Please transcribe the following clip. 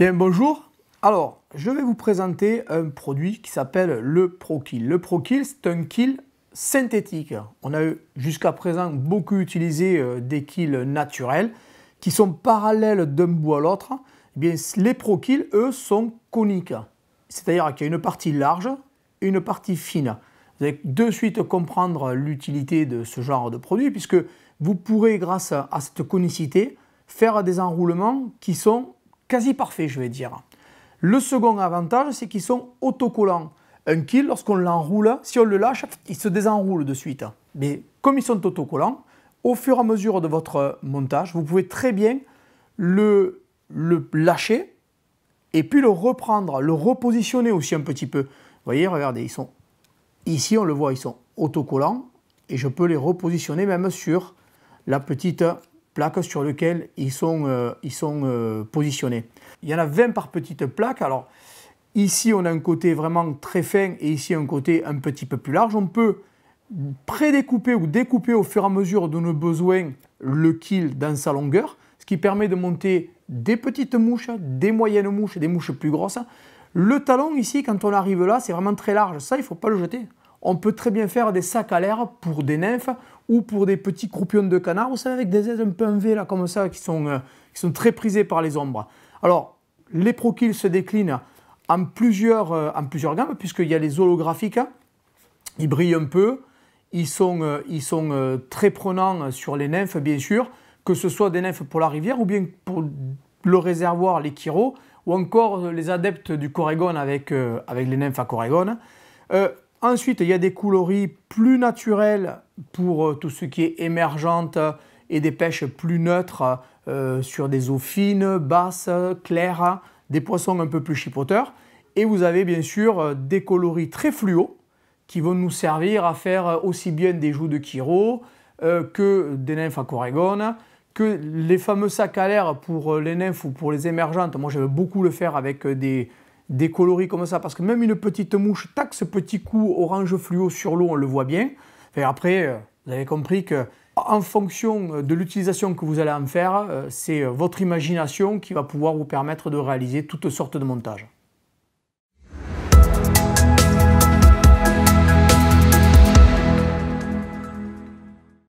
Bien, bonjour. Alors, je vais vous présenter un produit qui s'appelle le ProKill. Le ProKill, c'est un kill synthétique. On a jusqu'à présent beaucoup utilisé des kills naturels qui sont parallèles d'un bout à l'autre. Eh bien, les ProKill, eux, sont coniques. C'est-à-dire qu'il y a une partie large et une partie fine. Vous allez de suite comprendre l'utilité de ce genre de produit puisque vous pourrez, grâce à cette conicité, faire des enroulements qui sont quasi parfaits, je vais dire. Le second avantage, c'est qu'ils sont autocollants. Un kill, lorsqu'on l'enroule, si on le lâche, il se désenroule de suite. Mais comme ils sont autocollants, au fur et à mesure de votre montage, vous pouvez très bien le lâcher et puis le reprendre, le repositionner aussi un petit peu. Vous voyez, regardez, ils sont ici, on le voit, ils sont autocollants et je peux les repositionner même sur la petite plaque sur laquelle ils sont positionnés. Il y en a 20 par petite plaque. Alors ici, on a un côté vraiment très fin et ici un côté un petit peu plus large. On peut prédécouper ou découper au fur et à mesure de nos besoins le kill dans sa longueur, ce qui permet de monter des petites mouches, des moyennes mouches et des mouches plus grosses. Le talon ici, quand on arrive là, c'est vraiment très large. Ça, il ne faut pas le jeter. On peut très bien faire des sacs à l'air pour des nymphes ou pour des petits croupions de canard, vous savez, avec des ailes un peu en V là, comme ça, qui sont très prisés par les ombres. Alors, les ProKill se déclinent en plusieurs gammes, puisqu'il y a les holographiques, ils brillent un peu, ils sont très prenants sur les nymphes, bien sûr, que ce soit des nymphes pour la rivière ou bien pour le réservoir, les chiros, ou encore les adeptes du corégone avec les nymphes à corégone. Ensuite, il y a des coloris plus naturels pour tout ce qui est émergente et des pêches plus neutres sur des eaux fines, basses, claires, des poissons un peu plus chipoteurs. Et vous avez bien sûr des coloris très fluo qui vont nous servir à faire aussi bien des joues de chiro que des nymphes à corégone, que les fameux sacs à l'air pour les nymphes ou pour les émergentes. Moi, j'aime beaucoup le faire avec des coloris comme ça, parce que même une petite mouche, tac, ce petit coup orange fluo sur l'eau, on le voit bien. Et après, vous avez compris que en fonction de l'utilisation que vous allez en faire, c'est votre imagination qui va pouvoir vous permettre de réaliser toutes sortes de montages.